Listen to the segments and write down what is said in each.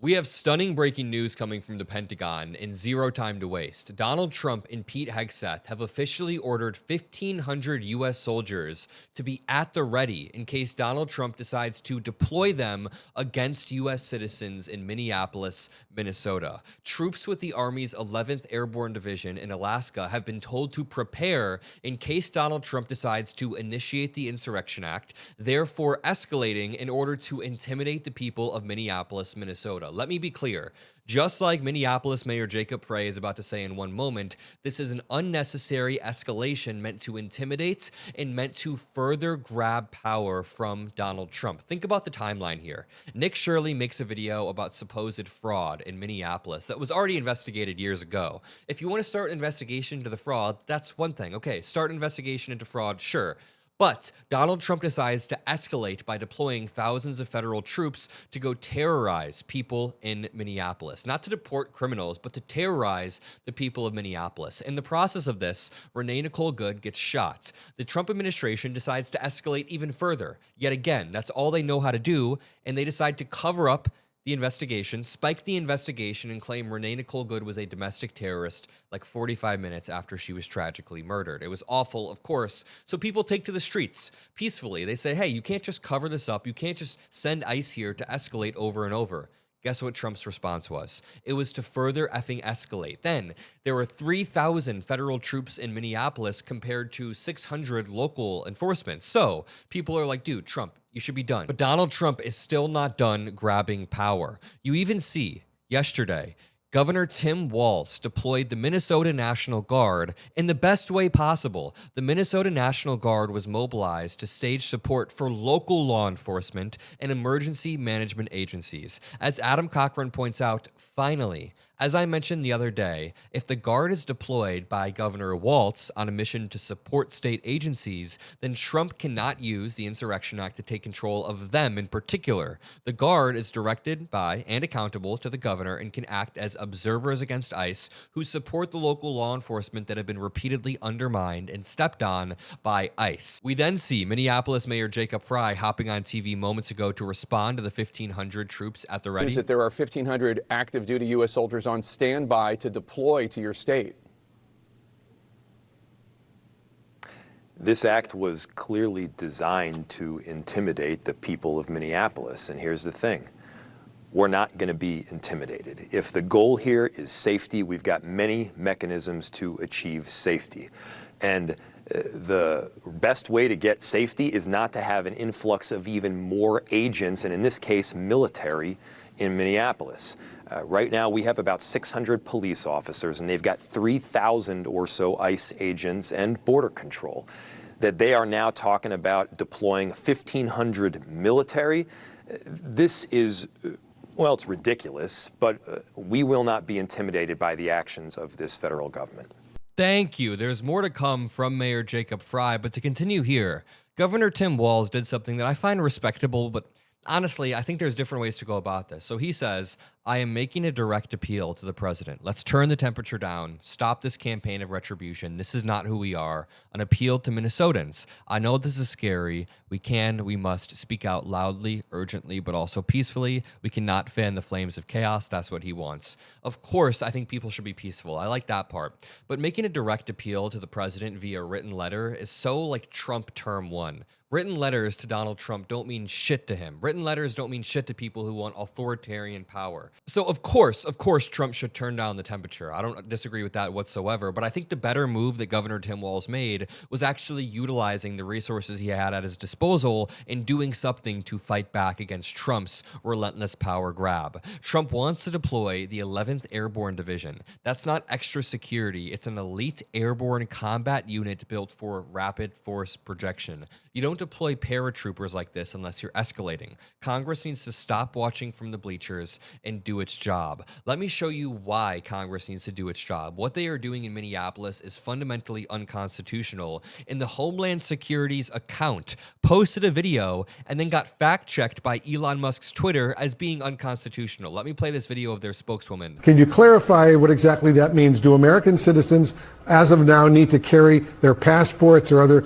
We have stunning breaking news coming from the Pentagon in zero time to waste. Donald Trump and Pete Hegseth have officially ordered 1,500 U.S. soldiers to be at the ready in case Donald Trump decides to deploy them against U.S. citizens in Minneapolis, Minnesota. Troops with the Army's 11th Airborne Division in Alaska have been told to prepare in case Donald Trump decides to initiate the Insurrection Act, therefore escalating in order to intimidate the people of Minneapolis, Minnesota. Let me be clear. Just like Minneapolis Mayor Jacob Frey is about to say in one moment, this is an unnecessary escalation meant to intimidate and meant to further grab power from Donald Trump. Think about the timeline here. Nick Shirley makes a video about supposed fraud in Minneapolis that was already investigated years ago. If you want to start an investigation into the fraud, that's one thing. Okay, start an investigation into fraud, sure. But Donald Trump decides to escalate by deploying thousands of federal troops to go terrorize people in Minneapolis. Not to deport criminals, but to terrorize the people of Minneapolis. In the process of this, Renee Nicole Good gets shot. The Trump administration decides to escalate even further. Yet again, that's all they know how to do, and they decide to cover up the investigation, spike the investigation, and claim Renee Nicole Good was a domestic terrorist like 45 minutes after she was tragically murdered. It was awful, of course, so people take to the streets peacefully. They say, hey, you can't just cover this up. You can't just send ICE here to escalate over and over. Guess what Trump's response was? It was to further effing escalate. Then, there were 3,000 federal troops in Minneapolis compared to 600 local enforcement. So, people are like, dude, Trump, you should be done. But Donald Trump is still not done grabbing power. You even see, yesterday, Governor Tim Walz deployed the Minnesota National Guard in the best way possible. The Minnesota National Guard was mobilized to stage support for local law enforcement and emergency management agencies. As Adam Mockler points out, finally, as I mentioned the other day, if the Guard is deployed by Governor Walz on a mission to support state agencies, then Trump cannot use the Insurrection Act to take control of them in particular. The Guard is directed by and accountable to the governor and can act as observers against ICE who support the local law enforcement that have been repeatedly undermined and stepped on by ICE. We then see Minneapolis Mayor Jacob Frey hopping on TV moments ago to respond to the 1,500 troops at the ready. That there are 1,500 active duty U.S. soldiers on standby to deploy to your state. This act was clearly designed to intimidate the people of Minneapolis. And here's the thing. We're not going to be intimidated. If the goal here is safety, we've got many mechanisms to achieve safety. And the best way to get safety is not to have an influx of even more agents, and in this case, military, in Minneapolis. Right now, we have about 600 police officers, and they've got 3,000 or so ICE agents and border control. That they are now talking about deploying 1,500 military. This is, well, it's ridiculous, but we will not be intimidated by the actions of this federal government. Thank you. There's more to come from Mayor Jacob Frey, but to continue here, Governor Tim Walz did something that I find respectable, but honestly, I think there's different ways to go about this. So he says, I am making a direct appeal to the president. Let's turn the temperature down. Stop this campaign of retribution. This is not who we are. An appeal to Minnesotans. I know this is scary. We must speak out loudly, urgently, but also peacefully. We cannot fan the flames of chaos. That's what he wants. Of course, I think people should be peaceful. I like that part. But making a direct appeal to the president via written letter is so like Trump term one. Written letters to Donald Trump don't mean shit to him. Written letters don't mean shit to people who want authoritarian power. So of course, Trump should turn down the temperature. I don't disagree with that whatsoever, but I think the better move that Governor Tim Walz made was actually utilizing the resources he had at his disposal and doing something to fight back against Trump's relentless power grab. Trump wants to deploy the 11th Airborne Division. That's not extra security. It's an elite airborne combat unit built for rapid force projection. You don't deploy paratroopers like this unless you're escalating. Congress needs to stop watching from the bleachers and do its job. Let me show you why Congress needs to do its job. What they are doing in Minneapolis is fundamentally unconstitutional, and the Homeland Security's account posted a video and then got fact-checked by Elon Musk's Twitter as being unconstitutional. Let me play this video of their spokeswoman. Can you clarify what exactly that means? Do American citizens, as of now, need to carry their passports or other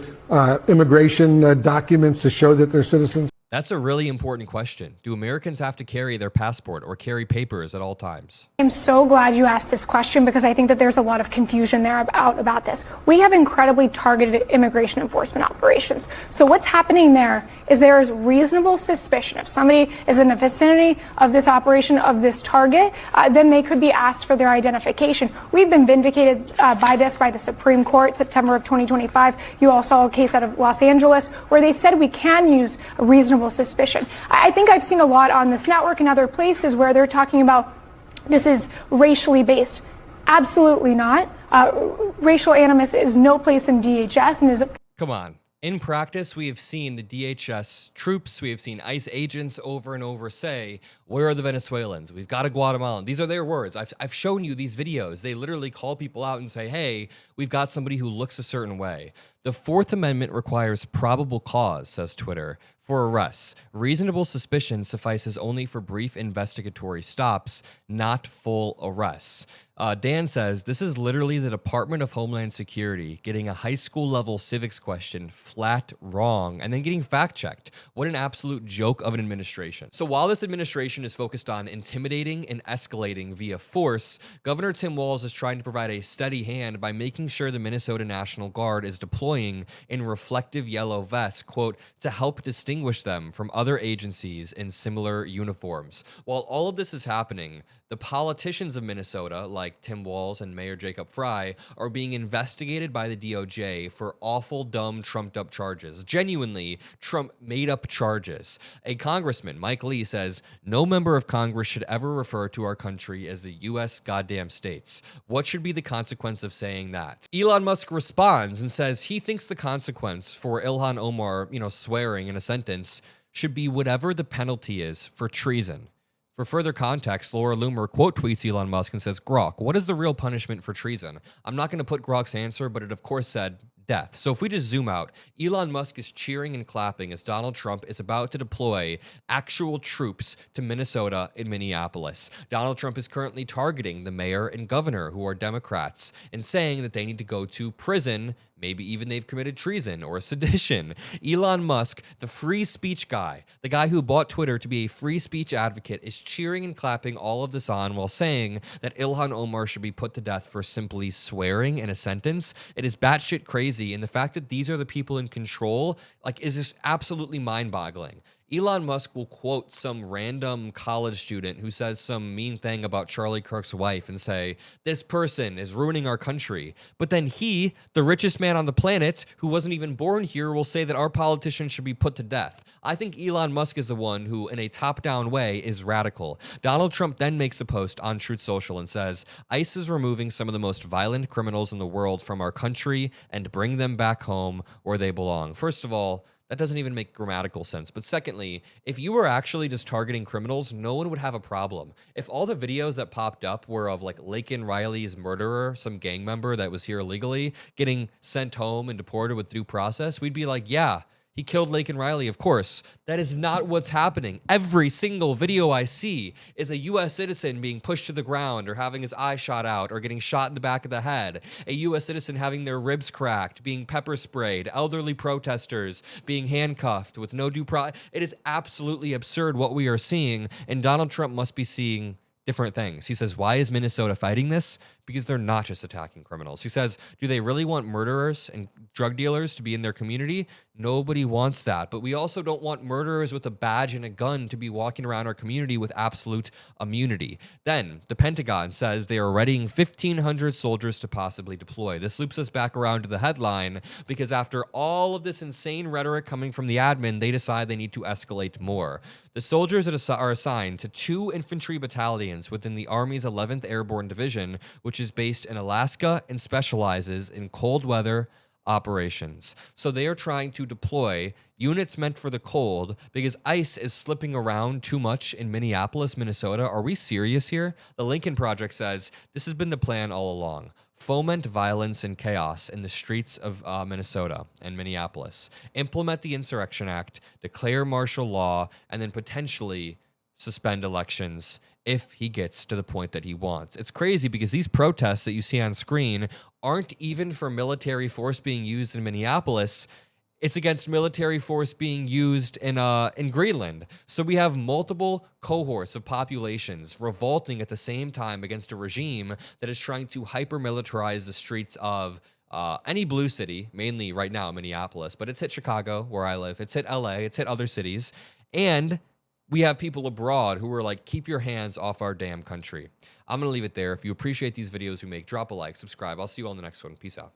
immigration documents to show that they're citizens? That's a really important question. Do Americans have to carry their passport or carry papers at all times? I'm so glad you asked this question because I think that there's a lot of confusion there about this. We have incredibly targeted immigration enforcement operations. So what's happening there is there is reasonable suspicion. If somebody is in the vicinity of this operation, of this target, then they could be asked for their identification. We've been vindicated by the Supreme Court, September of 2025. You all saw a case out of Los Angeles where they said we can use a reasonable suspicion. I think I've seen a lot on this network and other places where they're talking about this is racially based. Absolutely not. Racial animus is no place in DHS and is... Come on. In practice, we have seen the DHS troops, we have seen ICE agents over and over say, where are the Venezuelans? We've got a Guatemalan. These are their words. I've shown you these videos. They literally call people out and say, hey, we've got somebody who looks a certain way. The Fourth Amendment requires probable cause, says Twitter, for arrests. Reasonable suspicion suffices only for brief investigatory stops, not full arrests. Dan says, this is literally the Department of Homeland Security getting a high school level civics question flat wrong and then getting fact checked. What an absolute joke of an administration. So while this administration is focused on intimidating and escalating via force, Governor Tim Walz is trying to provide a steady hand by making sure the Minnesota National Guard is deploying in reflective yellow vests, quote, to help distinguish them from other agencies in similar uniforms. While all of this is happening, the politicians of Minnesota, like Tim Walz and Mayor Jacob Fry, are being investigated by the DOJ for awful, dumb, trumped-up charges. Genuinely, Trump made-up charges. A congressman, Mike Lee, says, no member of Congress should ever refer to our country as the U.S. goddamn states. What should be the consequence of saying that? Elon Musk responds and says he thinks the consequence for Ilhan Omar, swearing in a sentence should be whatever the penalty is for treason. For further context, Laura Loomer quote tweets Elon Musk and says, Grok, what is the real punishment for treason? I'm not going to put Grok's answer, but it of course said death. So if we just zoom out, Elon Musk is cheering and clapping as Donald Trump is about to deploy actual troops to Minnesota and Minneapolis. Donald Trump is currently targeting the mayor and governor, who are Democrats, and saying that they need to go to prison. Maybe even they've committed treason or sedition. Elon Musk, the free speech guy, the guy who bought Twitter to be a free speech advocate, is cheering and clapping all of this on while saying that Ilhan Omar should be put to death for simply swearing in a sentence. It is batshit crazy, and the fact that these are the people in control, is just absolutely mind-boggling. Elon Musk will quote some random college student who says some mean thing about Charlie Kirk's wife and say, this person is ruining our country. But then he, the richest man on the planet, who wasn't even born here, will say that our politicians should be put to death. I think Elon Musk is the one who, in a top-down way, is radical. Donald Trump then makes a post on Truth Social and says, ICE is removing some of the most violent criminals in the world from our country and bring them back home where they belong. First of all, that doesn't even make grammatical sense. But secondly, if you were actually just targeting criminals, no one would have a problem. If all the videos that popped up were of Laken Riley's murderer, some gang member that was here illegally, getting sent home and deported with due process, we'd be like, yeah, he killed Laken Riley, of course. That is not what's happening. Every single video I see is a U.S. citizen being pushed to the ground or having his eye shot out or getting shot in the back of the head. A U.S. citizen having their ribs cracked, being pepper sprayed, elderly protesters being handcuffed with no due process. It is absolutely absurd what we are seeing, and Donald Trump must be seeing different things. He says, why is Minnesota fighting this? Because they're not just attacking criminals. He says, do they really want murderers and drug dealers to be in their community? Nobody wants that. But we also don't want murderers with a badge and a gun to be walking around our community with absolute immunity. Then the Pentagon says they are readying 1,500 soldiers to possibly deploy. This loops us back around to the headline because after all of this insane rhetoric coming from the admin, they decide they need to escalate more. The soldiers are assigned to 2 infantry battalions within the Army's 11th Airborne Division, which is based in Alaska and specializes in cold weather operations. So they are trying to deploy units meant for the cold because ICE is slipping around too much in Minneapolis, Minnesota. Are we serious here? The Lincoln Project says this has been the plan all along. Foment violence and chaos in the streets of Minnesota and Minneapolis. Implement the Insurrection Act, declare martial law, and then potentially suspend elections if he gets to the point that he wants. It's crazy because these protests that you see on screen aren't even for military force being used in Minneapolis. It's against military force being used in Greenland. So we have multiple cohorts of populations revolting at the same time against a regime that is trying to hyper-militarize the streets of any blue city, mainly right now Minneapolis, but it's hit Chicago, where I live. It's hit LA. It's hit other cities. And we have people abroad who are like, keep your hands off our damn country. I'm going to leave it there. If you appreciate these videos we make, drop a like, subscribe. I'll see you all in the next one. Peace out.